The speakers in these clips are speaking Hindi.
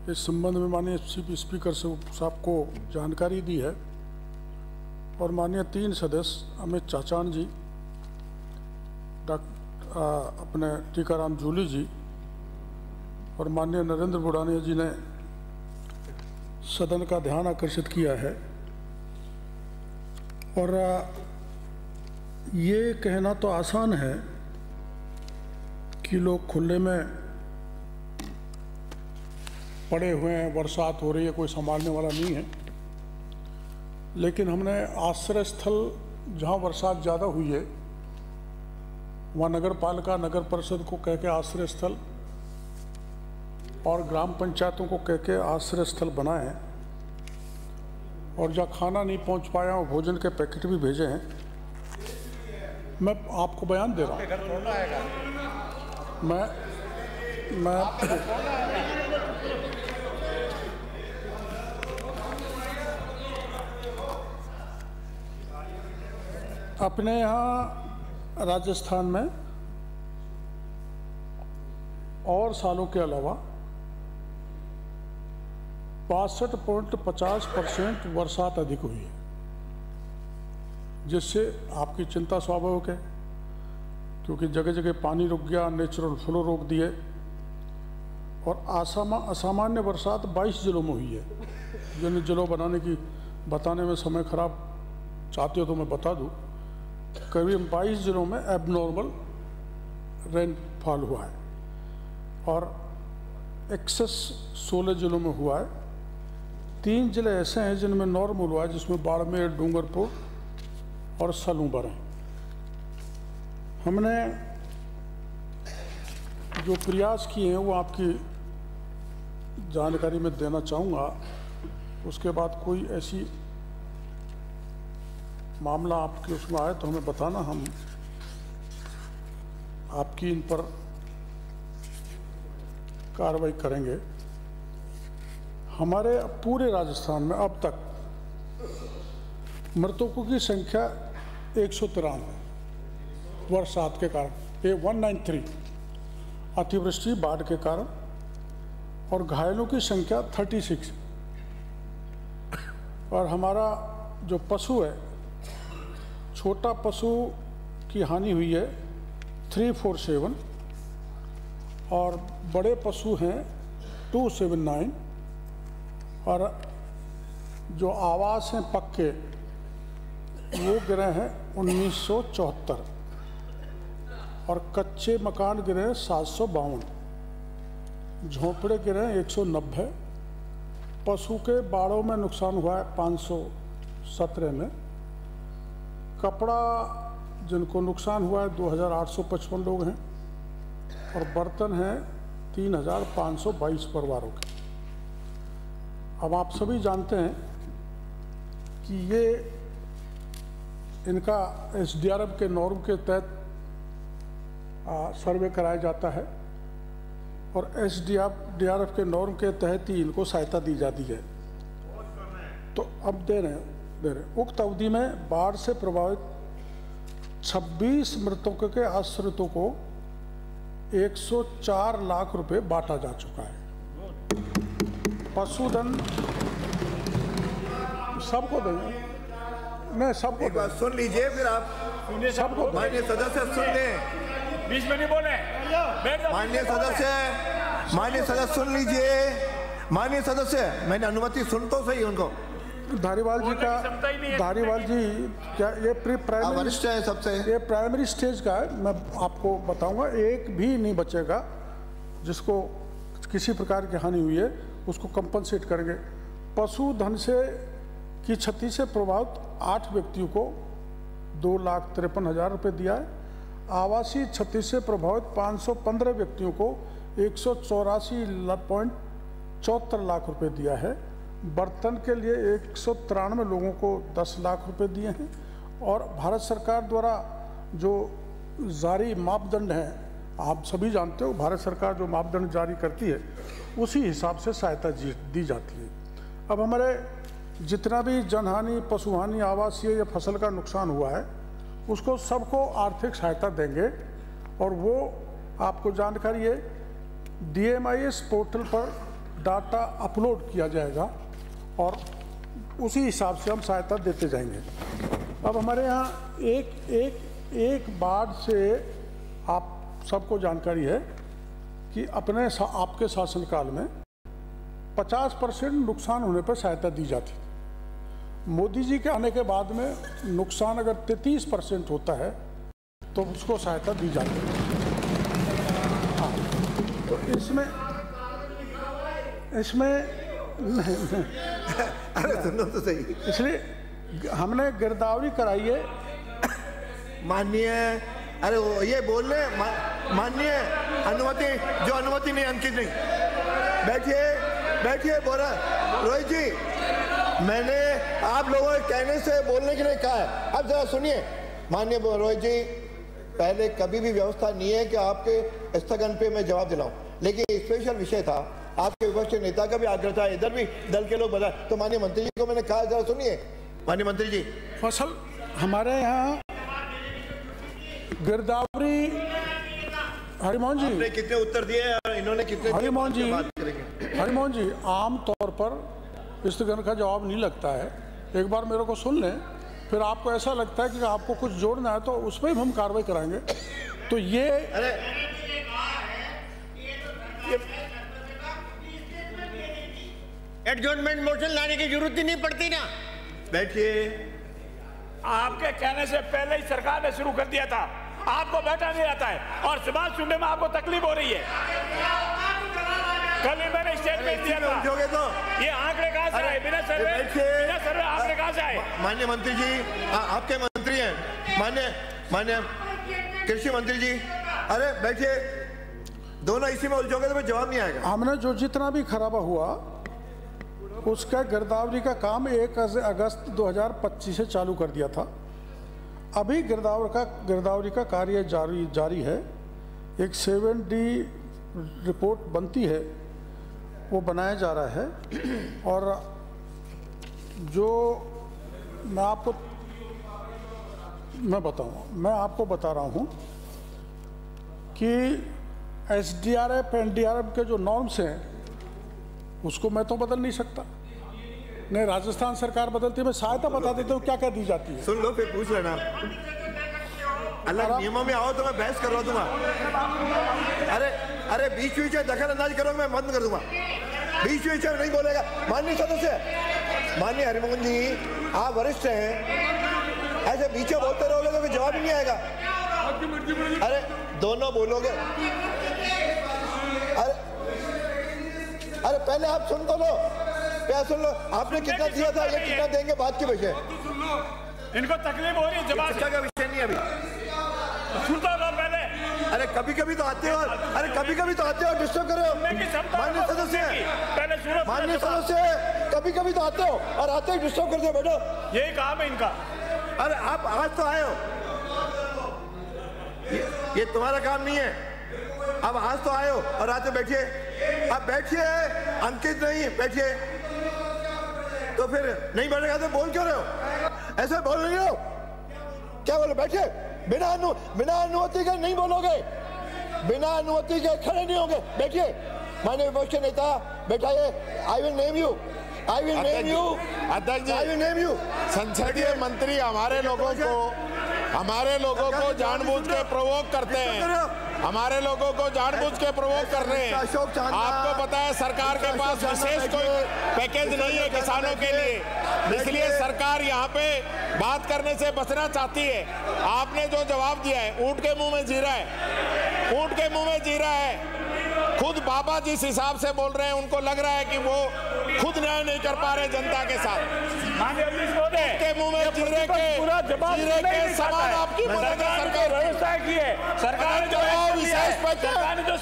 इस संबंध में माननीय चीफ स्पीकर साहब को जानकारी दी है और माननीय 3 सदस्य अमित चाचान जी, अपने टीकाराम जूली जी और माननीय नरेंद्र बुढ़ानिया जी ने सदन का ध्यान आकर्षित किया है। और ये कहना तो आसान है कि लोग खुले में पड़े हुए हैं, बरसात हो रही है, कोई संभालने वाला नहीं है, लेकिन हमने आश्रय स्थल जहाँ बरसात ज़्यादा हुई है वहाँ नगर पालिका, नगर परिषद को कह के आश्रय स्थल और ग्राम पंचायतों को कह के आश्रय स्थल बनाए हैं। और जहाँ खाना नहीं पहुँच पाया और भोजन के पैकेट भी भेजे हैं। मैं आपको बयान दे रहा हूँ, मैं अपने यहाँ राजस्थान में और सालों के अलावा 62.50% बरसात अधिक हुई है, जिससे आपकी चिंता स्वाभाविक है, क्योंकि जगह जगह पानी रुक गया, नेचुरल फ्लो रोक दिए और असामान्य बरसात 22 जिलों में हुई है। जिन जिलों बताने में समय खराब चाहते हो तो मैं बता दूं, करीब 22 जिलों में एबनॉर्मल रेनफॉल हुआ है और एक्सेस 16 जिलों में हुआ है। 3 जिले ऐसे हैं जिनमें नॉर्मल हुआ है, जिसमें बाड़मेर, डूंगरपुर और सलूबर हैं। हमने जो प्रयास किए हैं वो आपकी जानकारी में देना चाहूँगा। उसके बाद कोई ऐसी मामला आपके उसमें आए तो हमें बताना, हम आपकी इन पर कार्रवाई करेंगे। हमारे पूरे राजस्थान में अब तक मृतकों की संख्या 193 बरसात के कारण, ये 193 अतिवृष्टि बाढ़ के कारण, और घायलों की संख्या 36। और हमारा जो पशु है, छोटा पशु की हानि हुई है 347 और बड़े पशु हैं 279, और जो आवास हैं पक्के वो गिरे हैं 1974 और कच्चे मकान गिरे हैं 752, झोंपड़े गिरे हैं 190, पशु के बाड़ों में नुकसान हुआ है 517 में, कपड़ा जिनको नुकसान हुआ है 2855 लोग हैं और बर्तन हैं 3522 परिवारों के। अब आप सभी जानते हैं कि ये इनका एसडीआरएफ के नॉर्म के तहत सर्वे कराया जाता है और एसडीआरएफ के नॉर्म के तहत ही इनको सहायता दी जाती है। तो अब दे रहे उक्त अवधि में बाढ़ से प्रभावित 26 मृतकों के आश्रितों को 104 लाख रुपए बांटा जा चुका है। पशुधन सबको देंगे, नहीं सबको एक बात सुन लीजिए, फिर आप सबको माननीय सदस्य सुन लें, बीच में नहीं बोले। माननीय सदस्य सुन लीजिए। माननीय सदस्य, मैंने अनुमति सुन तो सही उनको। धारीवाल जी क्या ये प्राइमरी वरिष्ठ है सबसे, ये प्राइमरी स्टेज का है। मैं आपको बताऊंगा, एक भी नहीं बचेगा जिसको किसी प्रकार की हानि हुई है, उसको कंपनसेट करेंगे। पशुधन की क्षति से प्रभावित 8 व्यक्तियों को 2,53,000 रुपये दिया है। आवासीय क्षति से प्रभावित 515 व्यक्तियों को 184.74 लाख रुपये दिया है। बर्तन के लिए 193 लोगों को 10 लाख रुपए दिए हैं। और भारत सरकार द्वारा जो जारी मापदंड हैं, आप सभी जानते हो, भारत सरकार जो मापदंड जारी करती है उसी हिसाब से सहायता दी जाती है। अब हमारे जितना भी जनहानि, पशुहानि, आवासीय या फसल का नुकसान हुआ है उसको सबको आर्थिक सहायता देंगे। और वो आपको जानकारी है, DMIS पोर्टल पर डाटा अपलोड किया जाएगा और उसी हिसाब से हम सहायता देते जाएंगे। अब हमारे यहाँ एक बात से आप सबको जानकारी है कि आपके शासनकाल में 50% नुकसान होने पर सहायता दी जाती। मोदी जी के आने के बाद में नुकसान अगर 33% होता है तो उसको सहायता दी जाती है। हाँ, तो इसमें अरे सुनो तो सही, इसलिए हमने गिरदावरी कराई है। माननीय, अरे वो ये बोल रहे माननीय अनुमति नहीं, अंकित नहीं, बैठिए बोल रहा रोहित जी, मैंने आप लोगों के कहने से बोलने के लिए कहा है। अब जरा सुनिए माननीय रोहित जी, पहले कभी भी व्यवस्था नहीं है कि आपके स्थगन पे मैं जवाब दिलाऊं, लेकिन स्पेशल विषय था, आपके विपक्ष के नेता का भी आग्रह था, इधर भी दल के लोग बताए, तो माननीय मंत्री जी को मैंने कहा जरा सुनिए। माननीय मंत्री जी, फसल हमारे यहाँ गिरदावरी, हरिमोहन जी आपने कितने उत्तर दिए और इन्होंने कितने? हरिमोहन जी आम तौर पर स्थगन का जवाब नहीं लगता है। एक बार मेरे को सुन लें, फिर आपको ऐसा लगता है कि आपको कुछ जोड़ना है तो उस पर भी हम कार्रवाई कराएंगे। तो ये एडजॉर्नमेंट मोशन लाने की जरूरत ही नहीं पड़ती ना। बैठिए। आपके कहने से पहले ही सरकार ने शुरू कर दिया था, आपको बैठा नहीं आता है और सवाल सुनने में आपको तकलीफ हो रही है। कल ही मैंने स्टेटमेंट दिया था, तो ये आंकड़े कहां से आए? बिना सर्वे आंकड़े कहां से आए? माननीय मंत्री जी, आपके मंत्री हैं, माननीय कृषि मंत्री जी, अरे बैठिए, दोनों इसी में उलझोगे तो जवाब नहीं आएगा। हमने जो जितना भी खराबा हुआ उसका गिरदावरी का काम 1 अगस्त 2025 से चालू कर दिया था। अभी गिरदावरी का कार्य जारी है। एक 7D रिपोर्ट बनती है, वो बनाया जा रहा है। और जो मैं आपको बता रहा हूँ कि SDRF NDRF के जो नॉर्म्स हैं उसको मैं तो बदल नहीं सकता, नहीं राजस्थान सरकार बदलती है। मैं सहायता बता देता हूँ क्या क्या दी जाती है। सुन लो फिर पूछ लेना, अलग नियमों में आओ तो मैं बहस करवा दूंगा। अरे बीच में दखल अंदाज करोगे मैं बंद कर दूंगा, बीच में नहीं बोलेगा। माननीय सदस्य, माननीय हरिमोहन जी, आप वरिष्ठ हैं, ऐसे बीच में बोलते रहोगे तो फिर जवाब ही नहीं आएगा। अरे दोनों बोलोगे, अरे पहले आप सुन तो लो, सुन लो, आपने कितना दिया था, ये कितना देंगे, बात के विषय। इनको तकलीफ हो रही है, जवाब का विषय नहीं अभी, सुनता लो पहले। अरे कभी कभी तो आते हो, डिस्टर्ब कर रहे हो। माननीय सदस्य, कभी कभी तो आते हो और आते ही डिस्टर्ब करते हो। बैठो, यही काम है इनका। अरे आप आज तो आए हो, ये तुम्हारा काम नहीं है। अब आज तो आए हो और आते बैठिए, अब बैठिए, अंकित नहीं बैठिए। तो फिर नहीं बैठेगा तो बोल क्यों रहे हो? ऐसे बोल रहे हो, क्या बोलो? बैठिए, बिना अनुमति के नहीं बोलोगे, बिना अनुमति के खड़े नहीं होंगे। बैठिए, माननीय विपक्ष के नेता बैठाइए। आई विल नेम यू, अध्यक्ष जी, संसदीय मंत्री हमारे लोगों को जानबूझ के प्रोवोक करते हैं, हमारे लोगों को जानबूझ के प्रोवोक कर रहे हैं। आपको पता है सरकार के पास विशेष कोई पैकेज नहीं है किसानों के लिए, इसलिए सरकार यहाँ पे बात करने से बचना चाहती है। आपने जो जवाब दिया है, ऊंट के मुंह में जीरा है, ऊंट के मुंह में जीरा है। खुद बाबा जिस हिसाब से बोल रहे हैं, उनको लग रहा है कि वो खुद न्याय नहीं कर पा रहे जनता के साथ। के मुंह में जीरे के समान आपकी मदद सरकार व्यवस्था की है। सरकार ने जो विशेष पैकेज सरकार जो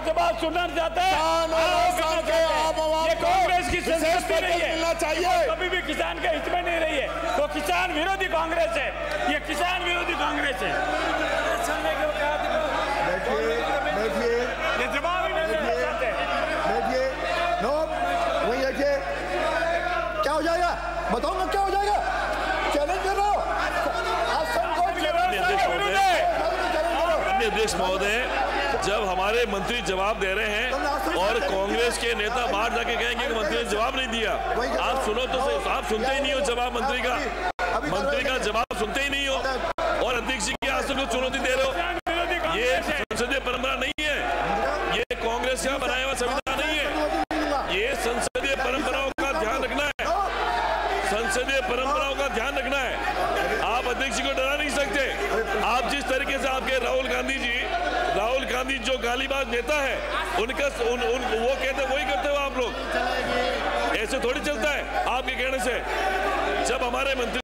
जवाब सुनना चाहते हैं, ये कांग्रेस की संस्कृति नहीं है, मिलना चाहिए। कभी भी किसान के हित में नहीं रही है। तो किसान विरोधी कांग्रेस है, ये किसान विरोधी कांग्रेस है। ये जवाब ही नहीं देना चाहते। बैठिए, नो वहीं बैठिए। क्या हो जाएगा बताऊंगा, क्या हो जाएगा? चैलेंज कर रहा हूं। अध्यक्ष महोदय, जब हमारे मंत्री जवाब दे रहे हैं और कांग्रेस के नेता बाहर जाके कहेंगे कि मंत्री ने जवाब नहीं दिया, आप सुनो तो सही, आप सुनते ही नहीं हो जवाब मंत्री का जवाब सुनते ही नहीं हो और अध्यक्ष जी के आसन को चुनौती दे रहे हो। ये संसदीय परंपरा नहीं है, ये कांग्रेस का बनाया हुआ संविधान नहीं है। ये संसदीय परंपराओं का ध्यान रखना है, संसदीय परंपराओं का ध्यान रखना है। आप अध्यक्ष जी को डरा नहीं सकते। आप जिस तरीके से आपके राहुल गांधी जो गालीबाज नेता है, उनका वो कहते वही करते हो आप लोग। ऐसे थोड़ी चलता है आपके कहने से। जब हमारे मंत्री